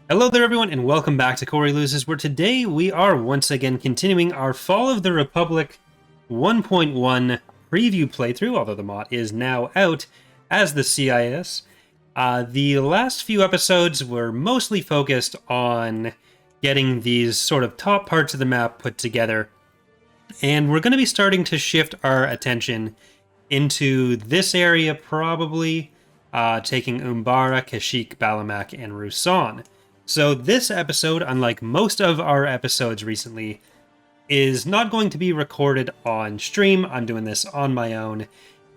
Hello there everyone and welcome back to Corey Loses, where today we are once again continuing our Fall of the Republic 1.1 preview playthrough, although the mod is now out as the CIS. The last few episodes were mostly focused on getting these sort of top parts of the map put together, and we're going to be starting to shift our attention into this area probably, taking Umbara, Kashyyyk, Balamak, and Rusan. So this episode, unlike most of our episodes recently, is not going to be recorded on stream. I'm doing this on my own.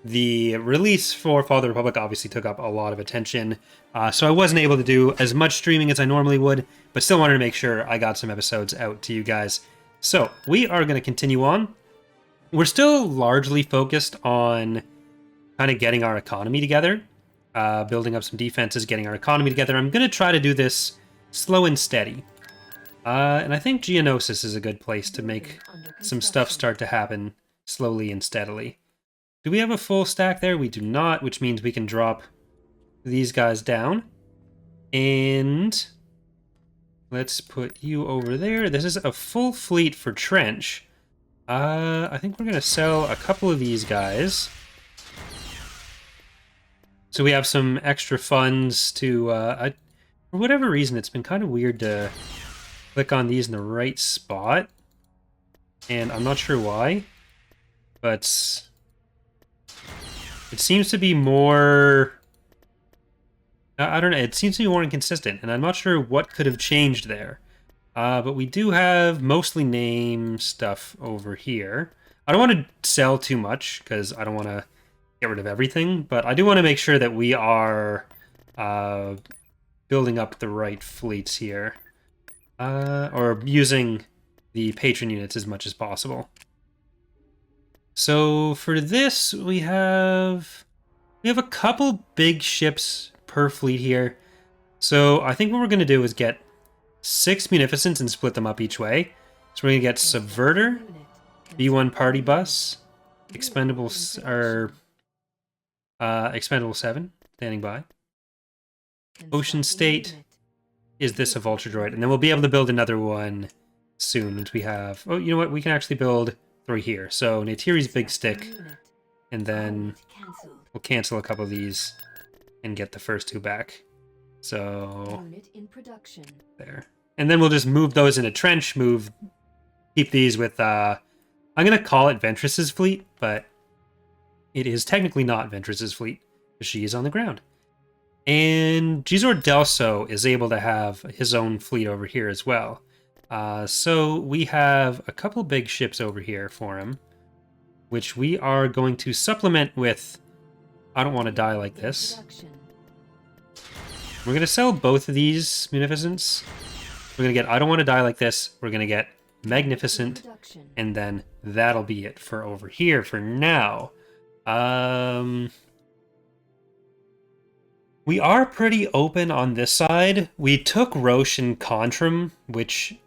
The release for Fall of the Republic obviously took up a lot of attention, so I wasn't able to do as much streaming as I normally would, but still wanted to make sure I got some episodes out to you guys. So we are going to continue on. We're still largely focused on kind of getting our economy together, building up some defenses, getting our economy together. I'm going to try to do this slow and steady. And I think Geonosis is a good place to make some stuff start to happen slowly and steadily. Do we have a full stack there? We do not, which means we can drop these guys down. And let's put you over there. This is a full fleet for Trench. I think we're going to sell a couple of these guys. So we have some extra funds to... for whatever reason, it's been kind of weird to click on these in the right spot. And I'm not sure why. But it seems to be more... I don't know, it seems to be more inconsistent. And I'm not sure what could have changed there. But we do have mostly name stuff over here. I don't want to sell too much, because I don't want to get rid of everything. But I do want to make sure that we are building up the right fleets here. Or using the patron units as much as possible. So for this, we have a couple big ships per fleet here. So I think what we're going to do is get 6 Munificents and split them up each way. So we're going to get Subverter, B1 Party Bus, Expendable 7, standing by. Ocean State is this a Vulture Droid, and then we'll be able to build another one soon once we have... Oh, you know what? We can actually build 3 here. So Neytiri's Big Stick, and then we'll cancel a couple of these and get the first 2 back. So there. And then we'll just move those into Trench, keep these with, I'm going to call it Ventress's fleet, but it is technically not Ventress's fleet, because she is on the ground. And Gizor Delso is able to have his own fleet over here as well. So we have a couple big ships over here for him, which we are going to supplement with I Don't Want to Die Like This. We're going to sell both of these Munificents. We're going to get I Don't Want to Die Like This. We're going to get Magnificent. And then that'll be it for over here for now. We are pretty open on this side. We took Roche and Contrim, which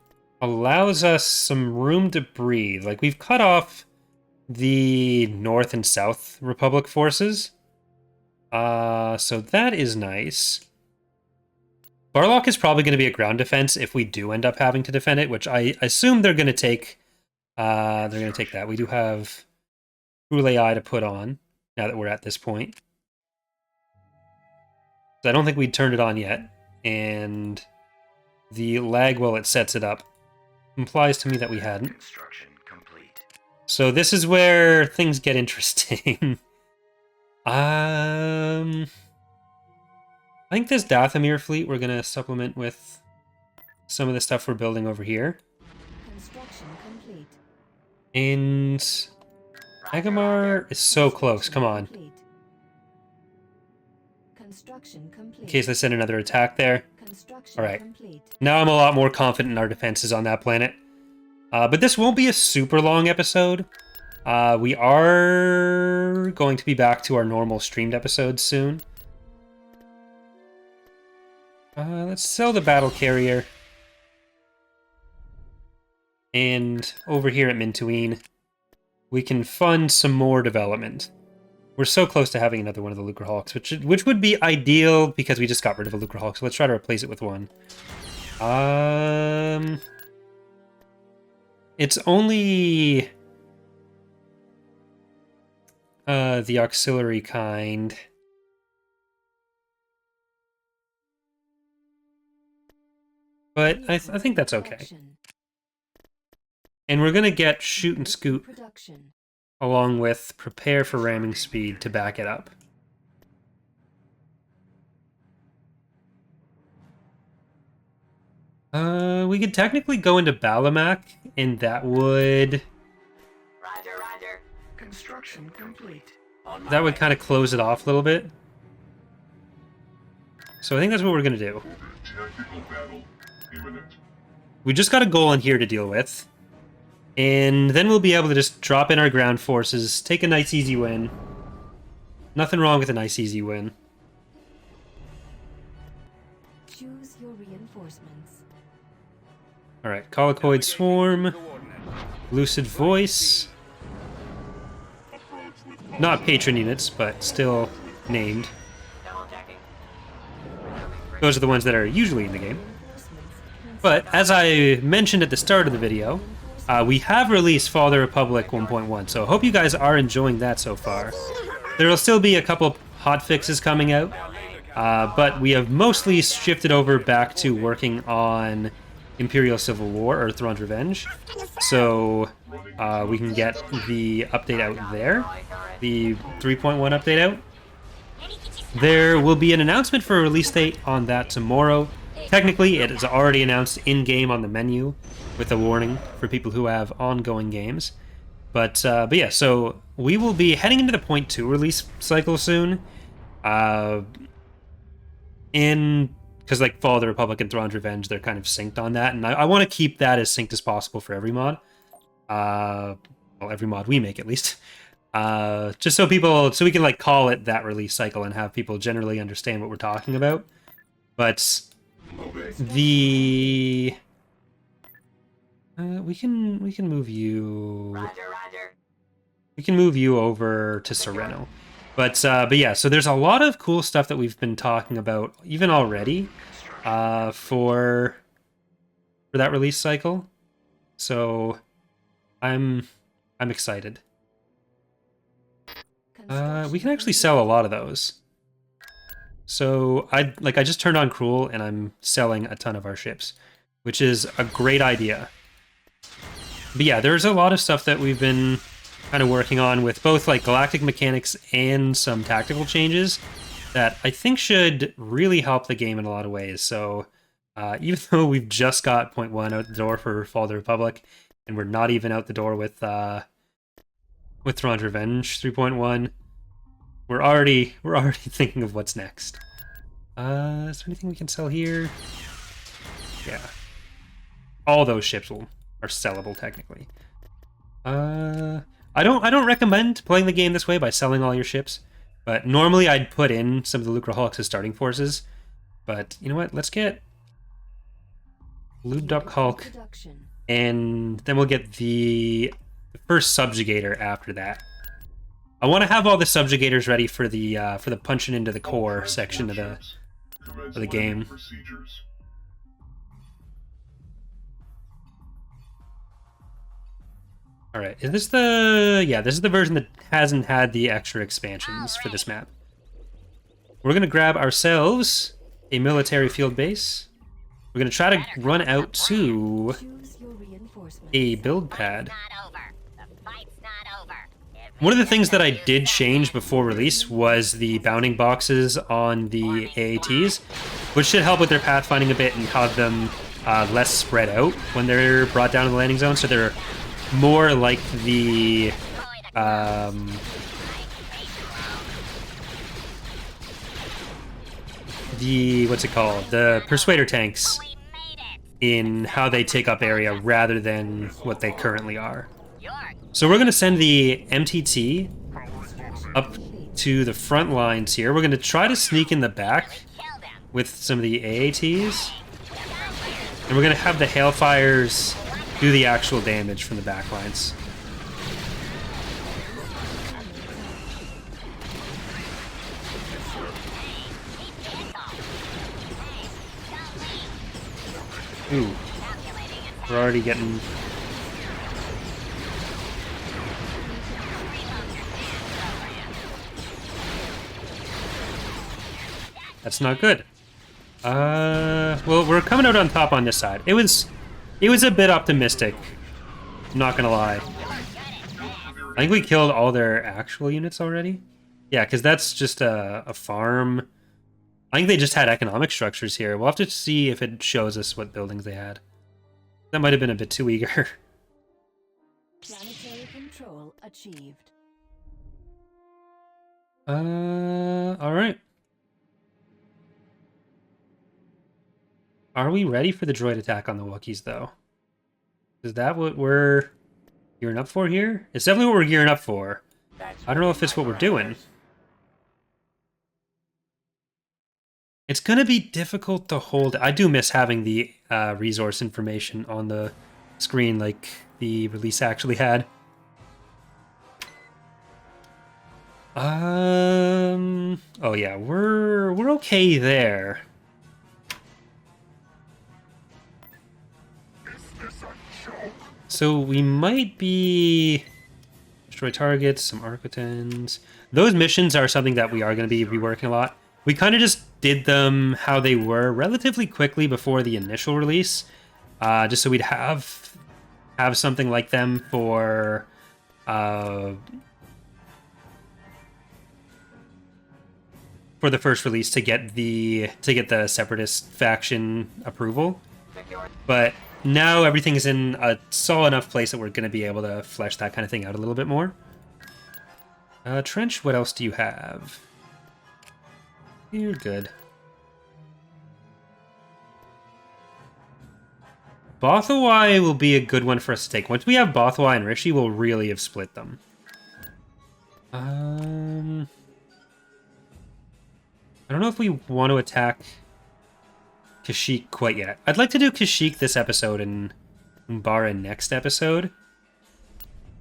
allows us some room to breathe. Like, we've cut off the North and South Republic forces. So that is nice. Barlock is probably going to be a ground defense if we do end up having to defend it, which I assume they're going to take. They're going to take that. We do have Ulei to put on now that we're at this point. I don't think we'd turned it on yet, and the lag while it sets it up implies to me that we hadn't. Construction complete. So this is where things get interesting. I think this Dathomir fleet we're going to supplement with some of the stuff we're building over here. Construction complete. And Agamar is so close, come on. Construction complete. In case I send another attack there. Construction Alright. complete. Now I'm a lot more confident in our defenses on that planet. But this won't be a super long episode. We are going to be back to our normal streamed episodes soon. Let's sell the battle carrier. And over here at Mintuine, we can fund some more development. We're so close to having another one of the Lucrehawks, which would be ideal because we just got rid of a Lucrehawk, so let's try to replace it with one. It's only the auxiliary kind. But I think that's okay. And we're gonna get shoot and scoot along with prepare for ramming speed to back it up. We could technically go into Balamak, and that would... Roger. Construction complete. That would kind of close it off a little bit. So I think that's what we're going to do. Tactical battle imminent. We just got a goal in here to deal with. And then we'll be able to just drop in our ground forces, take a nice easy win. Nothing wrong with a nice easy win. Choose your reinforcements. Alright, Colicoid Swarm, Lucid Voice. Not patron units, but still named. Those are the ones that are usually in the game. But as I mentioned at the start of the video, we have released Fall of the Republic 1.1, so I hope you guys are enjoying that so far. There will still be a couple hot fixes coming out, but we have mostly shifted over back to working on Imperial Civil War, or Thrawn's Revenge, so we can get the update out there, the 3.1 update out. There will be an announcement for a release date on that tomorrow. Technically, it is already announced in-game on the menu, with a warning for people who have ongoing games. But yeah, so we will be heading into the Point 2 release cycle soon. Because like Fall of the Republic and Thrawn's Revenge, they're kind of synced on that, and I want to keep that as synced as possible for every mod. Well, every mod we make, at least. Just so we can like call it that release cycle and have people generally understand what we're talking about. But the we can move you. Roger. We can move you over to Sereno. But yeah, so there's a lot of cool stuff that we've been talking about even already for that release cycle. So I'm excited. We can actually sell a lot of those. So I just turned on Cruel and I'm selling a ton of our ships, which is a great idea. But yeah, there's a lot of stuff that we've been kind of working on with both like galactic mechanics and some tactical changes that I think should really help the game in a lot of ways. So even though we've just got Point 1 out the door for Fall of the Republic, and we're not even out the door with Thrawn's Revenge 3.1, we're already thinking of what's next. Is there anything we can sell here? Yeah, all those ships are sellable technically. I don't recommend playing the game this way by selling all your ships, but normally I'd put in some of the Lucraholics as starting forces. But you know what? Let's get Lube Duck Hulk, and then we'll get the first subjugator after that. I want to have all the subjugators ready for the punching into the core section of the game. All right, is this this is the version that hasn't had the extra expansions for this map. We're gonna grab ourselves a military field base. We're gonna try to run out to a build pad. One of the things that I did change before release was the bounding boxes on the AATs, which should help with their pathfinding a bit and have them less spread out when they're brought down to the landing zone, so they're more like the what's it called? The Persuader tanks in how they take up area rather than what they currently are. So we're going to send the MTT up to the front lines here. We're going to try to sneak in the back with some of the AATs. And we're going to have the Hailfires do the actual damage from the back lines. Ooh. We're already getting... That's not good. Well, we're coming out on top on this side. It was a bit optimistic. I'm not gonna lie. I think we killed all their actual units already. Yeah, because that's just a farm. I think they just had economic structures here. We'll have to see if it shows us what buildings they had. That might have been a bit too eager. Planetary control achieved. Alright. Are we ready for the droid attack on the Wookiees, though? Is that what we're gearing up for here? It's definitely what we're gearing up for. I don't know if it's what we're doing. It's going to be difficult to hold. I do miss having the resource information on the screen like the release actually had. Oh yeah, we're okay there. So we might be destroy targets, some Arquitens. Those missions are something that we are going to be reworking a lot. We kind of just did them how they were relatively quickly before the initial release, just so we'd have something like them for the first release to get the Separatist faction approval. But now everything is in a solid enough place that we're going to be able to flesh that kind of thing out a little bit more. Trench, what else do you have? You're good. Bothawai will be a good one for us to take. Once we have Bothawai and Rishi, we'll really have split them. I don't know if we want to attack Kashyyyk quite yet. I'd like to do Kashyyyk this episode and Umbara next episode.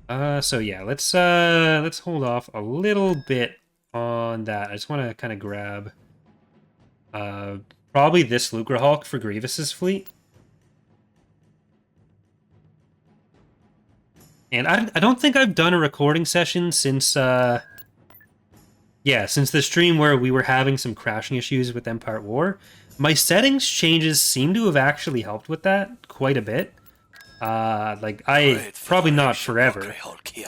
So yeah, let's hold off a little bit on that. I just want to kind of grab probably this Lucre Hulk for Grievous's fleet. And I don't think I've done a recording session since yeah, since the stream where we were having some crashing issues with Empire at War. My settings changes seem to have actually helped with that quite a bit. Like, probably not forever.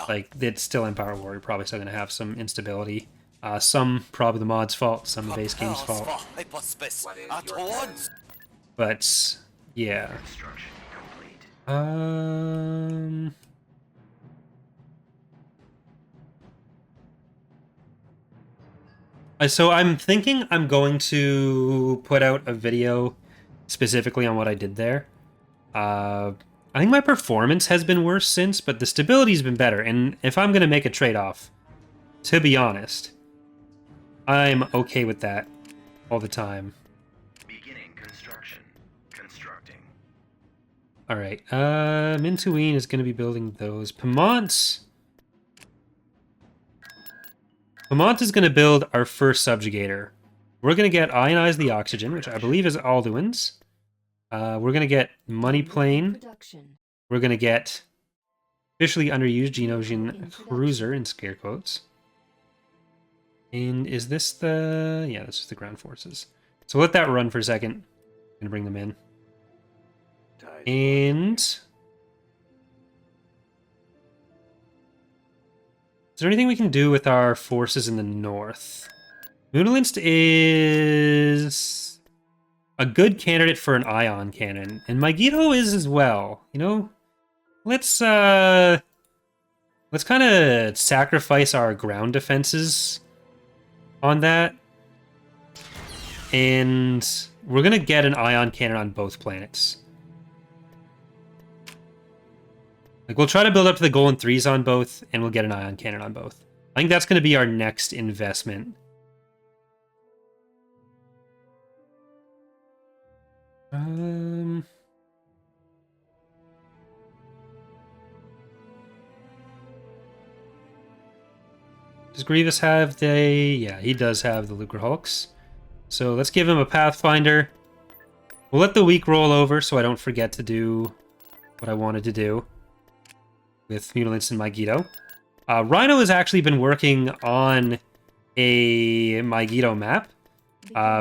Like, it's still Empire at War. You're probably still going to have some instability. Some probably the mod's fault, some the base game's fault. But, yeah. So I'm thinking I'm going to put out a video specifically on what I did there. I think my performance has been worse since, but the stability's been better. And if I'm going to make a trade-off, to be honest, I'm okay with that all the time. Beginning construction. Constructing. All right. Mintuine is going to be building those. Pamont is going to build our first subjugator. We're going to get Ionize the Oxygen, which I believe is Alduin's. We're going to get Money Plane. We're going to get officially underused Geonosian Cruiser in scare quotes. And is this the... Yeah, this is the ground forces. So let that run for a second. I'm going to bring them in. And... is there anything we can do with our forces in the north? Moonlinst is a good candidate for an ion cannon, and Megiddo is as well. You know, let's kind of sacrifice our ground defenses on that, and we're gonna get an ion cannon on both planets. Like, we'll try to build up to the Golden 3s on both, and we'll get an ion cannon on both. I think that's going to be our next investment. Does Grievous have the... Yeah, he does have the Lucre Hulks. So let's give him a Pathfinder. We'll let the week roll over so I don't forget to do what I wanted to do with Mutilants and Mygeeto. Rhino has actually been working on a Mygeeto map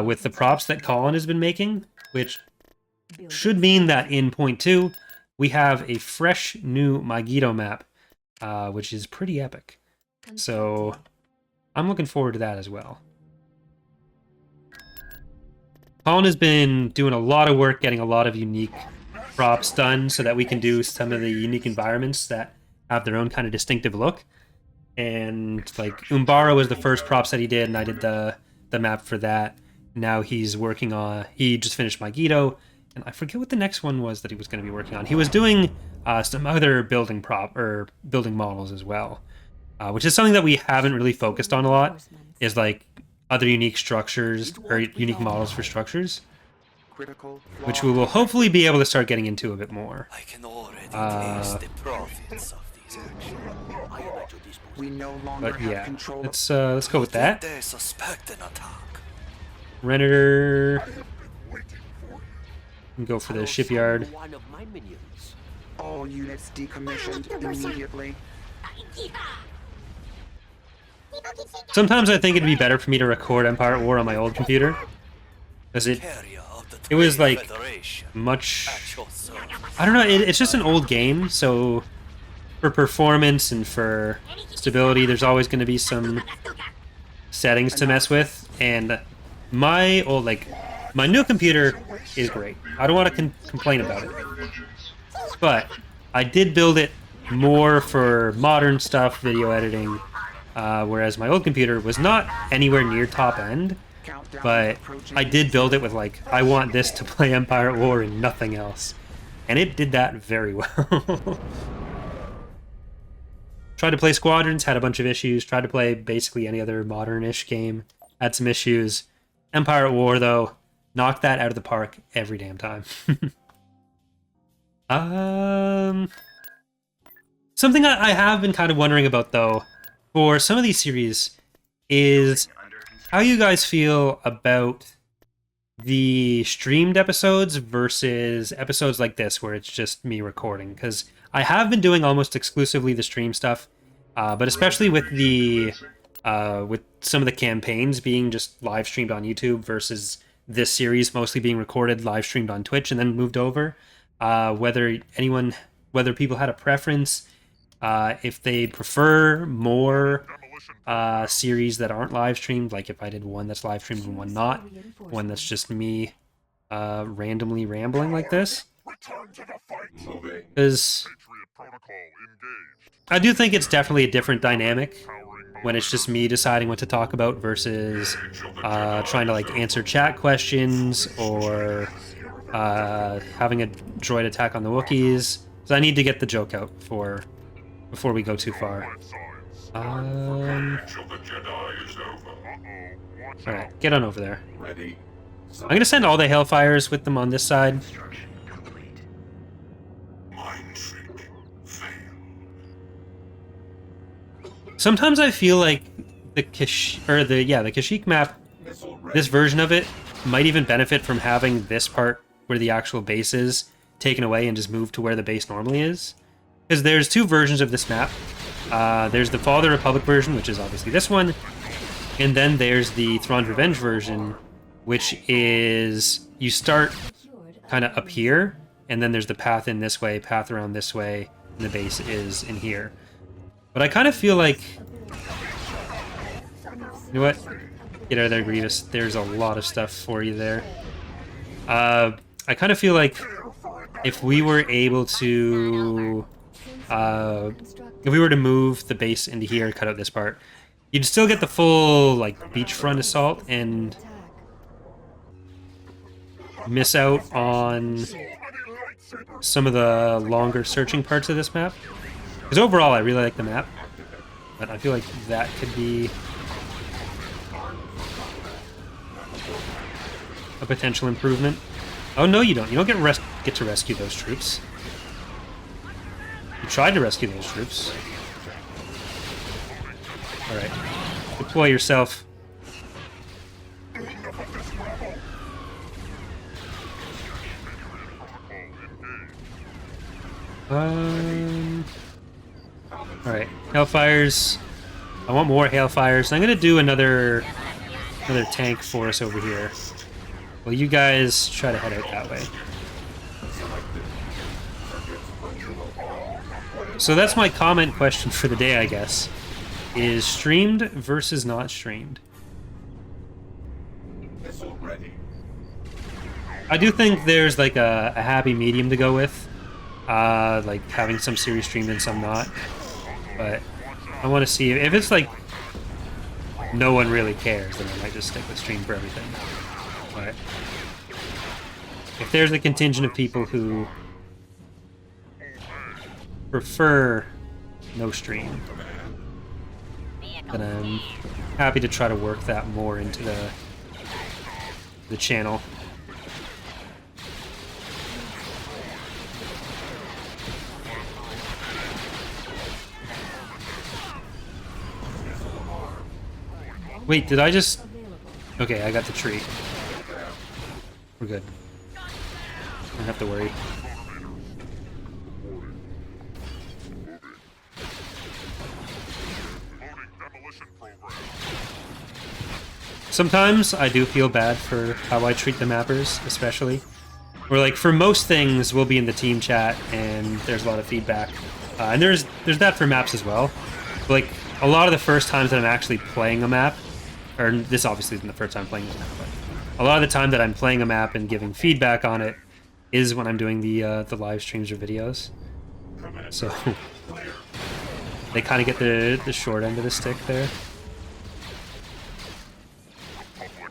with the props that Colin has been making, which should mean that in point 2, we have a fresh new Mygeeto map, which is pretty epic. So I'm looking forward to that as well. Colin has been doing a lot of work getting a lot of unique props done so that we can do some of the unique environments that have their own kind of distinctive look. And like Umbara was the first props that he did, and I did the map for that. Now he's working on, he just finished Mygeeto, and I forget what the next one was that he was going to be working on. He was doing some other building models as well, which is something that we haven't really focused on a lot, is like other unique structures or unique models for structures, which we will hopefully be able to start getting into a bit more. I can already taste the profits of these actions. We no longer But have yeah, control. let's go with that. They suspect an attack. Renator. Go for the shipyard. One of my minions. All units decommissioned immediately. Sometimes I think it'd be better for me to record Empire at War on my old computer, because Carrier of the it was Trade like Federation. much. At your service. I don't know. It's just an old game, so for performance and for stability, there's always going to be some settings to mess with. And my old, like, my new computer is great. I don't want to complain about it, but I did build it more for modern stuff, video editing, whereas my old computer was not anywhere near top end. But I did build it with, like, I want this to play Empire at War and nothing else. And it did that very well. Tried to play Squadrons, had a bunch of issues. Tried to play basically any other modern-ish game, had some issues. Empire at War, though, knocked that out of the park every damn time. Something I have been kind of wondering about, though, for some of these series is how you guys feel about the streamed episodes versus episodes like this where it's just me recording, because I have been doing almost exclusively the stream stuff, but especially with the with some of the campaigns being just live streamed on YouTube versus this series mostly being recorded, live streamed on Twitch, and then moved over. Whether people had a preference, if they prefer more series that aren't live streamed, like if I did one that's live streamed and one not, one that's just me randomly rambling like this. Because I do think it's definitely a different dynamic when it's just me deciding what to talk about versus trying to like answer chat questions or having a droid attack on the Wookiees. So I need to get the joke out before we go too far. Alright, get on over there. Ready. I'm gonna send all the Hailfires with them on this side. Construction complete. Mind trick. Fail. Sometimes I feel like the Kashyyyk map, Missile ready. this version of it, might even benefit from having this part where the actual base is taken away and just moved to where the base normally is. Because there's two versions of this map. There's the Fall of the Republic version, which is obviously this one, and then there's the Thrawn's Revenge version, which is you start kind of up here, and then there's the path in this way, path around this way, and the base is in here. But I kind of feel like, you know what? Get out of there, Grievous. There's a lot of stuff for you there. I kind of feel like if we were able to if we were to move the base into here, cut out this part, you'd still get the full like beachfront assault and miss out on some of the longer searching parts of this map. Because overall, I really like the map, but I feel like that could be a potential improvement. Oh no, you don't. You don't get to rescue those troops. You tried to rescue those troops. Alright. Deploy yourself. Alright, Hellfires. I want more Hailfires. I'm gonna do another tank force over here. Well, you guys try to head out that way. So that's my comment question for the day, I guess. Is streamed versus not streamed. I do think there's like a happy medium to go with. Like having some series streamed and some not. But I want to see if it's like no one really cares, then I might just stick with stream for everything. But if there's a contingent of people who prefer no stream, then I'm happy to try to work that more into the channel. Wait, did I just... Okay, I got the tree. We're good. Don't have to worry. Sometimes I do feel bad for how I treat the mappers, especially. Or like for most things, we'll be in the team chat and there's a lot of feedback. And there's that for maps as well. But like a lot of the first times that I'm actually playing a map, or this obviously isn't the first time playing this map, but a lot of the time that I'm playing a map and giving feedback on it is when I'm doing the live streams or videos. So they kind of get the short end of the stick there.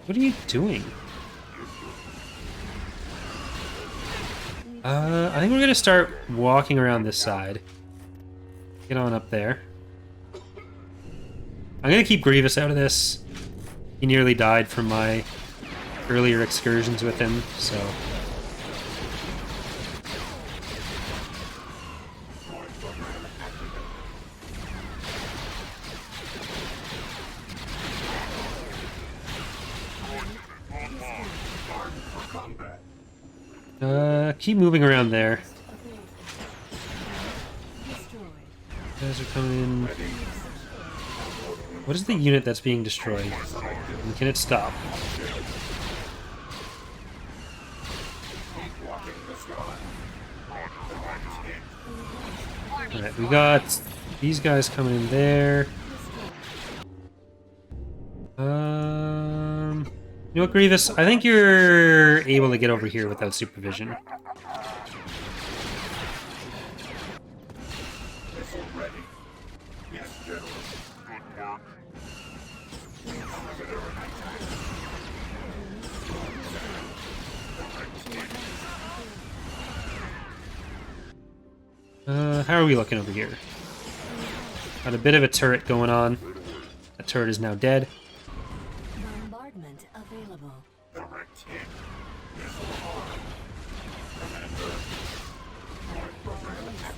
What are you doing? I think we're gonna start walking around this side. Get on up there. I'm gonna keep Grievous out of this. He nearly died from my earlier excursions with him, so... keep moving around there. You guys are coming in. What is the unit that's being destroyed? And can it stop? Alright, we got these guys coming in there. You know what, Grievous? I think you're able to get over here without supervision. How are we looking over here? Got a bit of a turret going on. That turret is now dead. Bombardment available.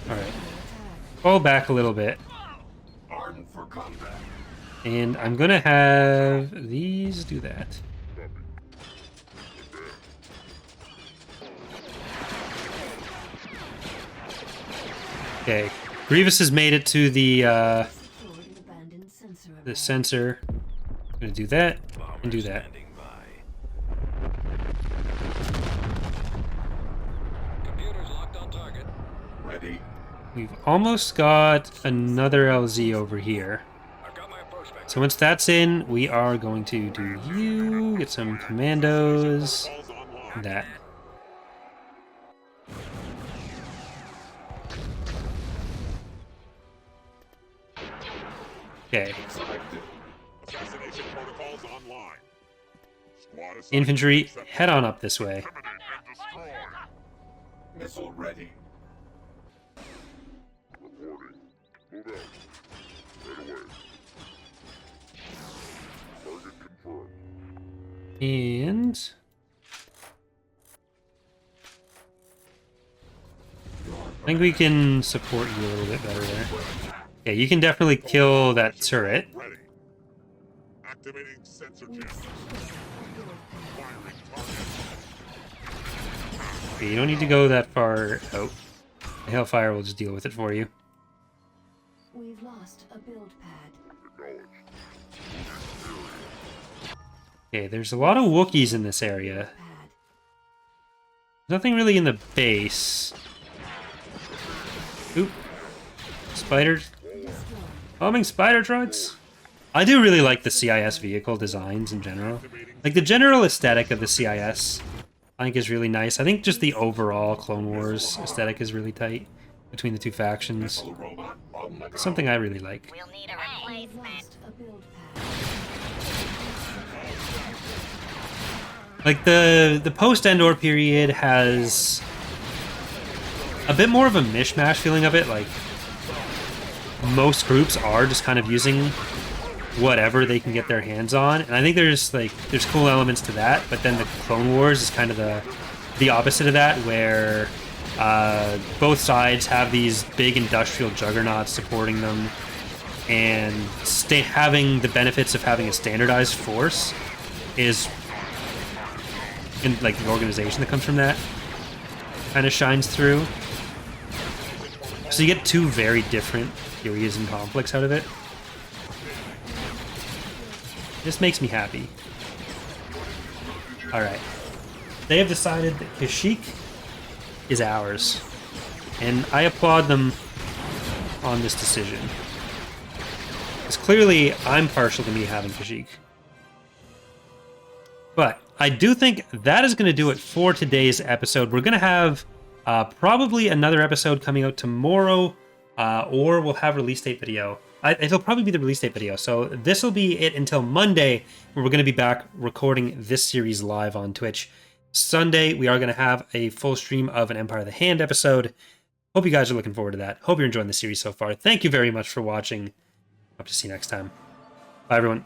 Alright. Fall back a little bit. And I'm gonna have these do that. Okay. Grievous has made it to the sensor. I'm gonna do that and do that. We've almost got another LZ over here. So once that's in, we are going to do you, get some commandos, that. Okay. Infantry, head on up this way. Missile ready. And I think we can support you a little bit better there. Yeah, you can definitely kill that turret. Activating sensor channel. Okay, you don't need to go that far out. The Hailfire will just deal with it for you. We've lost a build pad. Okay, there's a lot of Wookiees in this area. Pad. Nothing really in the base. Oop. Spiders. Destroy. Bombing spider droids? I do really like the CIS vehicle designs in general. Like, the general aesthetic of the CIS, I think, is really nice. I think just the overall Clone Wars aesthetic is really tight between the two factions. Something I really like. We'll need a We've replacement. lost a build pad. Like, the post-Endor period has a bit more of a mishmash feeling of it. Like, most groups are just kind of using whatever they can get their hands on, and I think there's cool elements to that, but then the Clone Wars is kind of the opposite of that, where both sides have these big industrial juggernauts supporting them, and having the benefits of having a standardized force is, in like the organization that comes from that, kind of shines through. So you get two very different theories and conflicts out of it. This makes me happy. Alright. They have decided that Kashyyyk is ours. And I applaud them on this decision. Because clearly I'm partial to me having Kashyyyk. But I do think that is going to do it for today's episode. We're going to have probably another episode coming out tomorrow, or we'll have release date video. It'll probably be the release date video, so this will be it until Monday, where we're going to be back recording this series live on Twitch. Sunday, we are going to have a full stream of an Empire of the Hand episode. Hope you guys are looking forward to that. Hope you're enjoying the series so far. Thank you very much for watching. Hope to see you next time. Bye, everyone.